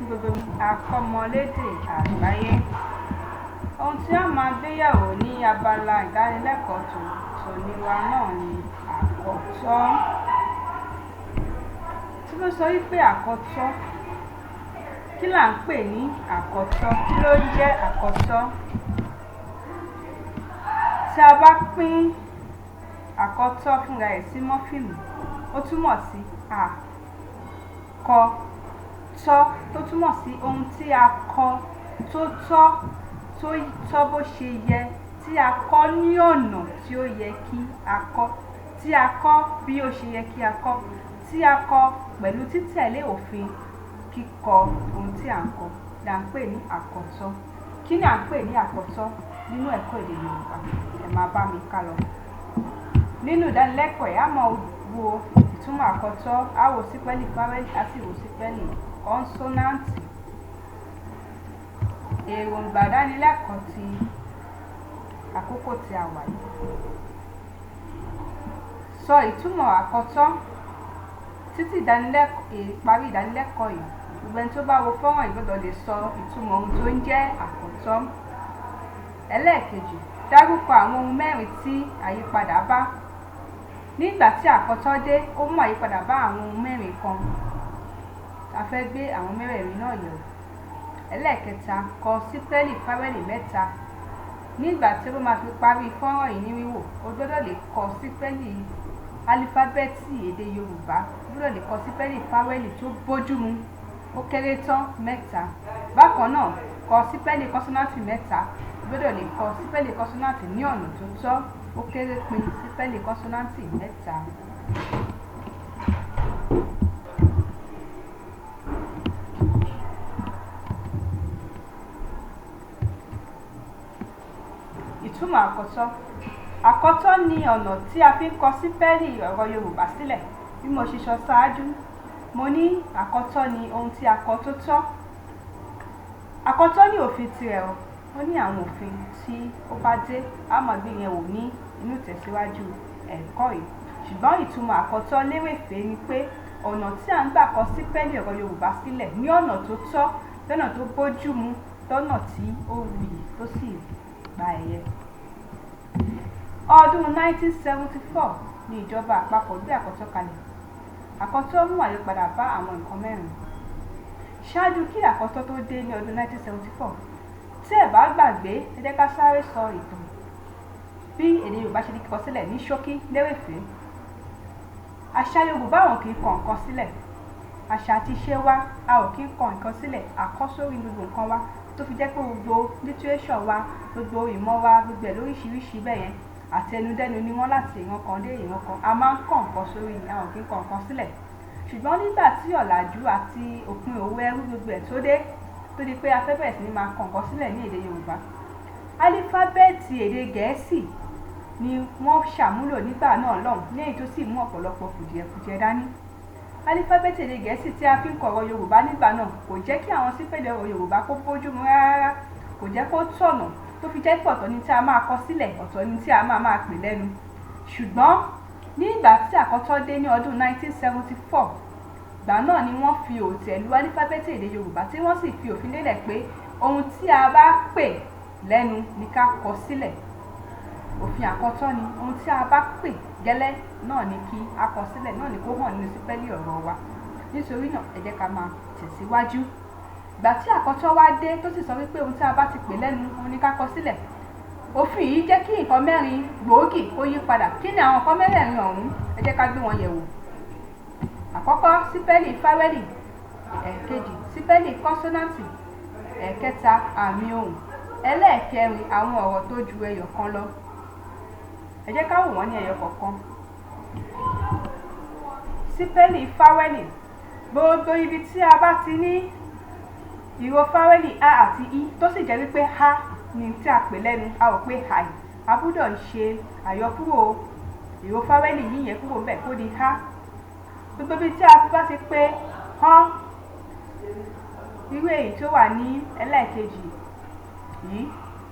gbogbo akọ́mọlédè àgbáyé. Ohun tí a máa gbéyẹ̀wò ní abala ìdánilẹ́kọ̀ọ́ tòní wa náà ni àkọ́tọ́. Tí mo sọ wípé àkọ́tọ́, kí là ń pè ní àkọ́tọ́? Kí ló ń jẹ́ àkọ́tọ́? Tí a bá pín àkọ́tọ́ fúnra ẹ̀ sí mọ́fìmù, ó túmọ̀ sí àkọ́tọ́, tó túmọ̀ sí ohun tí a kọ tó tọ́ bó ṣe yẹ, tí a kọ ní ọ̀nà tí ó yẹ kí a kọ, tí a kọ bí ó ṣe yẹ kí a kọ, tí a kọ pẹ̀lú títẹ̀lé òfin kíkọ ohun tí à ń kọ là ń pè ní àkọ́tọ́. Kí ni à ń pè ní àkọ́tọ́ nínú ẹ̀kọ́ èdè Yorùbá? Ẹ máa bá mi ká lọ. Nínú ìdánilẹ́kọ̀ọ́ yìí, a máa wo ìtumọ̀ àkọ́tọ́, a wò sípẹ́lì fáwẹ́lì, a sì wò sípẹ́lì kọ́nsọ́náǹtì. Èròǹgbà ìdánilẹ́kọ̀ọ́ ti àkókò tí a wà yìí. Sọ ìtumọ̀ àkọ́tọ́. Títí ìparí ìdánilẹ́kọ̀ọ́ yìí, gbogbo ẹni tó bá wo fọ́nrán yìí gbọ́dọ̀ lè sọ ìtumọ̀ ohun tó ń jẹ́ àkọ́tọ́. Ẹlẹ́ẹ̀kejì, dárúkọ àwọn ohun mẹ́rin tí àyípadà bá. Nígbà tí àkọ́tọ́ dé, ó mú àyípadà bá àwọn ohun mẹ́rin kan. A fẹ́ gbé àwọn mẹ́rẹ̀ẹ̀rin náà yẹ̀wò. Ẹlẹ́ẹ̀kẹta, kọ sípẹ́lì fáwẹ́lì mẹ́ta. Nígbà tí ó máa fi parí fọ́nrán yìí ní wíwò, o gbọ́dọ̀ lè kọ sípẹ́lì álífábẹ́ẹ̀tì èdè Yorùbá, o gbọ́dọ̀ lè kọ sípẹ́lì fáwẹ́lì tó bójúmu, ó kéré tán 3. Bákan náà, kọ sípẹ́lì kọ́nsọ́náǹtì 3. O gbọ́dọ̀ lè kọ sípẹ́lì kọ́nsọ́náǹtì ní ọ̀nà tó tọ́, ó kéré pin sípẹ́lì kọ́nsọ́náǹtì 3. Ìtumọ̀ àkọ́tọ́. Àkọ́tọ́ ni ọ̀nà tí a fi ń kọ sípẹ́lì ọ̀rọ̀ Yorùbá sílẹ̀. Bí mo ṣe sọ ṣáájú, mo ní àkọ́tọ́ ni ohun tí a kọ tó tọ́. Àkọ́tọ́ ní òfin tirẹ̀ o. Ó ní àwọn òfin tí ó bá dé, a máa gbé yẹn wò ní inú ìtẹ̀síwájú ẹ̀kọ́ yìí. Ṣùgbọ́n ìtumọ̀ àkọ́tọ́ lérèfé ni pé ọ̀nà tí a ń gbà kọ sípẹ́lì ọ̀rọ̀ Yorùbá sílẹ̀ ní ọ̀nà tó tọ́, lọ́nà tó bójúmu, lọ́nà tí ó wuyì tó sì gba ẹ̀yẹ. Ọdún 1974 ni ìjọba àpapọ̀ gbé àkọ́tọ́ kalẹ̀. Àkọ́tọ́ mú àyípadà bá àwọn nǹkan mẹ́rin. Ṣáájú kí àkọ́tọ́ tó dé ní ọdún 1974, tí ẹ bá gbàgbé, ẹ jẹ́ ká sáré sọ ìtàn bí èdè Yorùbá ṣe di kíkọ sílẹ̀ ní ṣókí lérèfé. Àṣà Yorùbá wọn kì í kọ nǹkan sílẹ̀. Àṣà àti ìṣe wa, a ò kì í kọ nǹkan sílẹ̀, àkọ́sórí gbogbo nǹkan wa, tó fi jẹ́ pé gbogbo lítírésọ̀ wa, gbogbo ìmọ̀ wa, gbogbo ẹ̀ lóríṣiríṣi bẹ́yẹn, àtẹnudẹ́nu ni wọ́n láti ìran kan dé ìran kan. A máa ń kọ nǹkan sórí, a ò kì í kọ nǹkan sílẹ̀. Ṣùgbọ́n nígbà tí ọ̀làjú àti òpin òwò ẹrú gbogbo ẹ̀ tó dé, tó di pé a fẹ́ bẹ̀rẹ̀ sí ní máa kọ nǹkan sílẹ̀ ní èdè Yorùbá, álífábẹ́ẹ̀tì èdè Gẹ̀ẹ́sì ni wọ́n ṣàmúlò nígbà náà lọ́hùn, ní èyí tó sì mú ọ̀pọ̀lọpọ̀ kùdìẹ̀kudiẹ dání. Álífábẹ́ẹ̀tì èdè Gẹ̀ẹ́sì tí a fi ń kọ ọ̀rọ̀ Yorùbá nígbà náà kò jẹ́ kí àwọn sípẹ́lì ọ̀rọ̀ Yorùbá kó bójúmu rárá, kò jẹ́ kó tọ̀nà, tó fi jẹ́ pé ọ̀tọ̀ ni tí a máa kọ sílẹ̀, ọ̀tọ̀ ni tí a máa pè lẹ́nu. Ṣùgbọ́n ní ìgbà tí àkọ́tọ́ dé ní ọdún 1974, ìgbà náà ni wọ́n fi òǹtẹ̀ lu álífábẹ́ẹ̀tì èdè Yorùbá, tí wọ́n sì fi òfin lélẹ̀ pé ohun tí a bá pè lẹ́nu ni ká kọ sílẹ̀. Òfin àkọ́tọ́ ni ohun tí a bá pè gẹ́lẹ́ náà ni kí a kọ sílẹ̀, náà ni kó hàn nínú sípẹ́lì ọ̀rọ̀ wa. Nítorí náà, ẹ jẹ́ ká máa tẹ̀síwájú. Ìgbà tí àkọ́tọ́ wá dé tó sì sọ wípé ohun tí a bá ti pè lẹ́nu òun ni ká kọ sílẹ̀, òfin yìí jẹ́ kí nǹkan mẹ́rin gbòógì kó yí padà. Kí ni àwọn nǹkan mẹ́rẹ̀ẹ̀rin ọ̀hún? Ẹ jẹ́ ká gbé wọn yẹ̀wò. Àkọ́kọ́, sípẹ́lì fáwẹ́lì. Ẹ̀kejì, sípẹ́lì kọ́nsọ́náǹtì. Ẹ̀kẹta, àmì ohùn. Ẹlẹ́ẹ̀kẹrin, àwọn ọ̀rọ̀ tó ju ẹyọ kan lọ. Ẹ jẹ́ ká wò wọ́n ní ẹyọ kọ̀ọ̀kan. Sípẹ́lì fáwẹ́lì. Gbogbo ibi tí a bá ti ní ìró fáwẹ́lì a àti i tó sì jẹ́ wípé ha ni tí a pè lẹ́nu, a ò pé ha yìí, a gbọ́dọ̀ ṣe àyọkúrò ìró fáwẹ́lì yìí yẹn kúrò bẹ́ẹ̀ kó di ha. Gbogbo ibi tí a bá ti pé hán, irú èyí tó wà ní ẹlẹ́ẹ̀kejì yìí,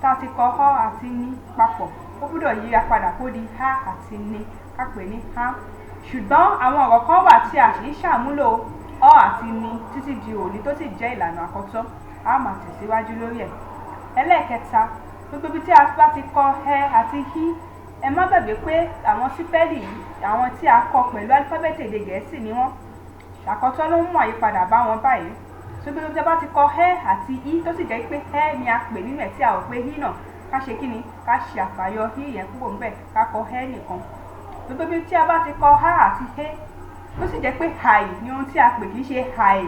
tá a ti kọ họ́ àti ní papọ̀, ó gbọ́dọ̀ yíra padà kó di ha àti ní, ká pè ní ha. Ṣùgbọ́n àwọn ọ̀rọ̀ kan wà tí a sì ń ṣàmúlò ọ àti ni títí di òní tó sì jẹ́ ìlànà àkọ́tọ́ a máa tẹ̀síwájú lórí ẹ̀. Ẹlẹ́ẹ̀kẹta, gbogbo ibi tí a bá ti kọ ẹ àti hí, ẹ má gbàgbé pé àwọn sípẹ́lì yìí àwọn tí a kọ pẹ̀lú álífábẹ́ẹ̀tì èdè Gẹ̀ẹ́sì ni wọ́n. Àkọ́tọ́ ló ń mú àyípadà bá wọn báyìí. Gbogbo ibi tí a bá ti kọ ẹ àti í tó sì jẹ́ pé ẹ ni a pè nínú ẹ̀ tí a ò pé hí náà, ká ṣe kí ni? Ká ṣe àfàyọ hí yẹn kúrò ńbẹ̀, ká kọ ẹ nìkan. Gbogbo ibi tí a bá ti kọ há àti hé tó sì jẹ́ pé hàì ni ohun tí a pè kì í ṣe hàì.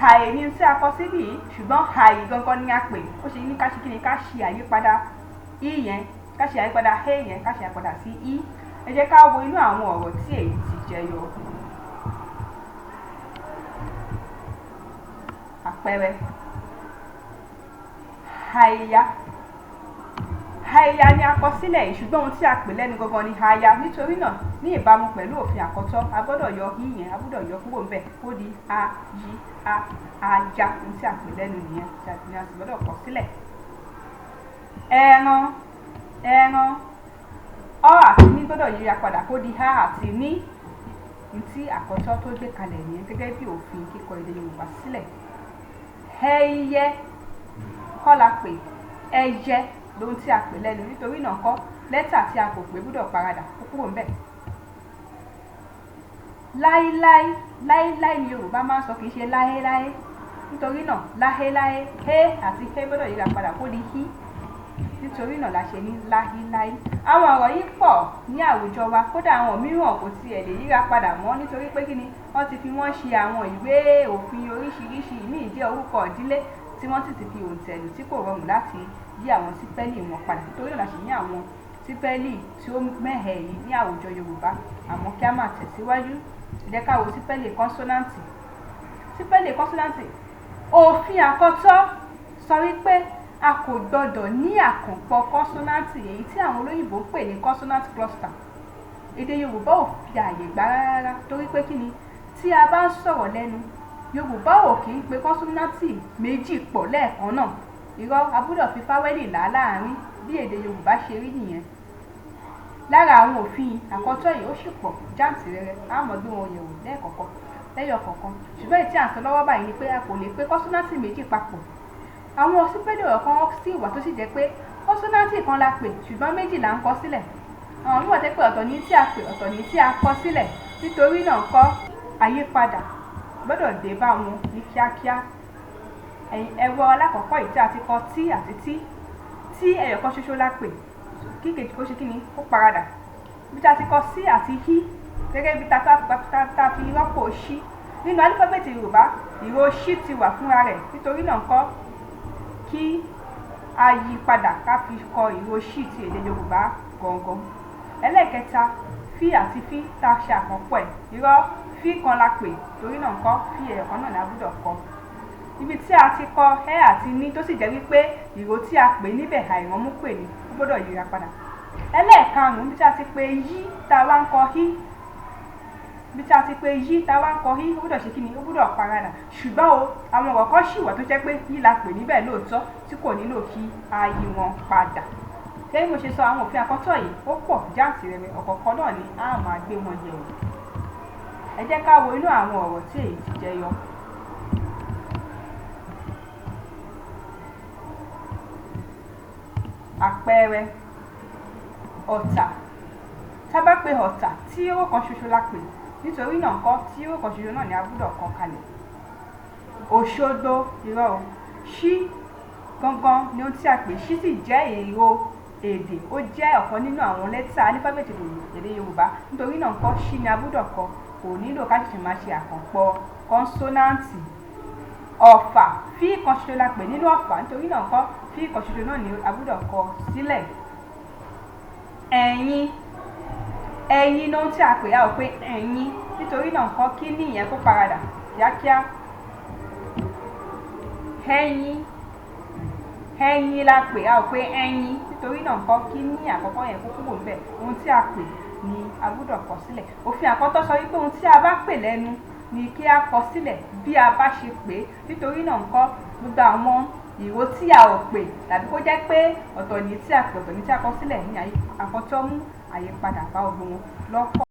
Hàì ni tí a kọ síbí yìí, ṣùgbọ́n hàì gangan ni a pè. Ó ṣe ní ká ṣe kí ni? Ká ṣe àyípadà í yẹn, ká ṣe àyípadà hé yẹn, ká ṣe àyípadà sí í. Ẹ jẹ́ ká wo inú àwọn ọ̀rọ̀ tí èyí ti jẹyọ. Àpẹẹrẹ: hàìyá. Hàìyá ni a kọ sílẹ̀ yìí, ṣùgbọ́n ohun tí a pè lẹ́nu gangan ni hàyà. Nítorí náà, ní ìbámu pẹ̀lú òfin àkọ́tọ́, a gbọ́dọ̀ yọ hí yẹn, a gbọ́dọ̀ yọ kúrò ńbẹ̀ kó di a, yí, a, aya. Ohun tí a pè lẹ́nu nìyẹn, tí a sì gbọ́dọ̀ kọ sílẹ̀. Ẹran. Ẹran. ọ àti ní gbọ́dọ̀ yíra padà kó di há àti ní. Ohun tí àkọ́tọ́ tó gbé kalẹ̀ nìyẹn gẹ́gẹ́ bí òfin kíkọ èdè Yorùbá sílẹ̀. Ẹyẹ kọ́ la pè, ẹyẹ lóhun tí a pè lẹ́nu. Nítorí náà kọ́ lẹ́tà tí a kò pè gbọ́dọ̀ paradà kó kúrò ńbẹ̀. Láíláí. Láíláí ni Yorùbá máa ń sọ, kì í ṣe láéláé. Nítorí náà láéláé, hé àti hé gbọ́dọ̀ yíra padà kó di hí. Nítorí náà la ṣe ní láíláí. Àwọn ọ̀rọ̀ yìí pọ̀ ní àwùjọ wa, kódà àwọn mìíràn kò tiẹ̀ lè yíra padà mọ́ nítorí pé kí ni? Wọ́n ti fi wọ́n ṣe àwọn ìwé òfin oríṣiríṣi. Ìmíì jẹ́ orúkọ ìdílé tí wọ́n sì ti fi òǹtẹ̀lù tí kò rọrùn láti yí àwọn sípẹ́lì wọn padà. Nítorí náà la ṣe ní àwọn sípẹ́lì tí ó mẹ́hẹ̀ yìí ní àwùjọ Yorùbá. Àmọ́ kí a máa tẹ̀síwájú. Ẹ jẹ́ ká wo sípẹ́lì kọ́nsọ́náǹtì. Sípẹ́lì kọ́nsọ́náǹtì. Òfin àkọ́tọ́ sọ wípé a kò gbọdọ̀ ní àkànpọ̀ kọ́nsọ́náǹtì èyí tí àwọn olóyìnbó ń pè ní consonant cluster. Èdè Yorùbá ò fi àyè gbà rárá torí pé kí ni? Tí a bá ń sọ̀rọ̀ lẹ́nu, Yorùbá ò kì í pe kọ́nsọ́náǹtì méjì pọ̀ lẹ́ẹ̀kan náà. Irọ́, a gbọ́dọ̀ fi fáwẹ́lì là láàárín. Bí èdè Yorùbá ṣe rí nìyẹn. Lára àwọn òfin àkọ́tọ́ yìí ó sì pọ̀ jáǹtìrẹrẹ. A máa gbé wọn yẹ̀wò lẹ́yọ kọ̀ọ̀kan. Ṣùgbọ́n èyí tí à ń sọ lọ́wọ́ báyìí ni pé a kò lè pe kọ́nsọ́náǹtì méjì papọ̀. Àwọn sípẹ́lì ọ̀rọ̀ kan sì wà tó sì jẹ́ pé kọ́nsọ́náǹtì kan la pè ṣùgbọ́n méjì là ń kọ sílẹ̀. Àwọn mìíràn tẹ́ pé ọ̀tọ̀ ní tí a pè, ọ̀tọ̀ ní tí a kọ sílẹ̀. Nítorí náà kọ́ àyípadà gbọ́dọ̀ dé bá wọn ní kíákíá. Ẹ̀rọ alákọ̀ọ́kọ́ yìí tí a ti kọ tí àti tí ẹyọ kan ṣoṣo la pè, kí kejì kó ṣe kí ni? Ó paradà. Bí tí a ti kọ sí àti hí gẹ́gẹ́ bí ta fi rọ́pò ṣí. Nínú álífábẹ́ẹ̀tì Yorùbá, ìró ṣí ti wà fúnra rẹ̀. Nítorí náà kọ́ kí a yí padà ká fi kọ ìró ṣí ti èdè Yorùbá gangan. Ẹlẹ́ẹ̀kẹta, fí àti fí tá a ṣe àkànpọ̀ ẹ̀. Irọ́, fí kan la pè, torí náà kọ́ fí ẹyọ kan náà la gbọ́dọ̀ kọ. Ibi tí a ti kọ ẹ àti ní tó sì jẹ́ wípé ìró tí a pè níbẹ̀ àìrọ́mú pè ní, ó gbọ́dọ̀ yíra padà. Ẹlẹ́ẹ̀karùn-ún, bí tí a ti pe yí tá a wá ń kọ hí. Bí tí a ti pe yí tá a wá ń kọ hí, ó gbọ́dọ̀ ṣe kí ni? Ó gbọ́dọ̀ paradà. Ṣùgbọ́n o, àwọn ọ̀rọ̀ kan ṣì wà tó jẹ́ pé yí la pè níbẹ̀ lóòótọ́ tí kò nílò kí a yí wọn padà. Gẹ́gẹ́ bí mo ṣe sọ, àwọn òfin àkọ́tọ́ yìí ó pọ̀ jáǹtìrẹrẹ. Ọ̀kọ̀ọ̀kan náà ni a máa gbé wọn yẹ̀wò. Ẹ jẹ́ ká wo inú àwọn ọ̀rọ̀ tí èyí ti jẹyọ. Àpẹẹrẹ: ọ̀tà. Tá bá pe ọ̀tà, tí owó kan ṣoṣo la pè. Nítorí náà kọ́ tí owó kan ṣoṣo náà ni a gbọ́dọ̀ kọ kalẹ̀. Òṣogbo. Irọ́ o. Ṣí gangan ni ohun tí a pè. Ṣí sì jẹ́ èrò èdè. Ó jẹ́ ọ̀kan nínú àwọn lẹ́tà álífábẹ́ẹ̀tì èdè Yorùbá. Nítorí náà kọ́ ṣí ni a gbọ́dọ̀ kọ. Kò nílò ká ṣẹ̀ṣẹ̀ máa ṣe àkànpọ̀ kọ́nsọ́náǹtì. Ọ̀fà. Fí kan ṣoṣo la pè nínú ọ̀fà. Nítorí náà kọ́ fí kan ṣoṣo náà ni a gbọ́dọ̀ kọ sílẹ̀. Ẹ̀yin. Ẹ̀yin lóhun tí a pè, a ò pé ẹ̀yin. Nítorí náà kọ́ kí ní ìyẹn kó paradà kíákíá. Ẹ̀yin. Ẹ̀yin la pè, a ò pé ẹ̀yin. Nítorí náà kọ́ kí ní àkọ́kọ́ yẹn kó kúrò ńbẹ̀. Ohun tí a pè ni a gbọ́dọ̀ kọ sílẹ̀. Òfin àkọ́tọ́ sọ wípé ohun tí a bá pè lẹ́nu ni kí a kọ sílẹ̀ bí a bá ṣe pè é. Nítorí náà kọ́ gbogbo àwọn ìró tí a ò pè tàbí kó jẹ́ pé ọ̀tọ̀ ní tí a pè, ọ̀tọ̀ ní tí a kọ sílẹ̀ ní àkọ́tọ́ mú àyípadà bá gbogbo wọn lọ́pọ̀.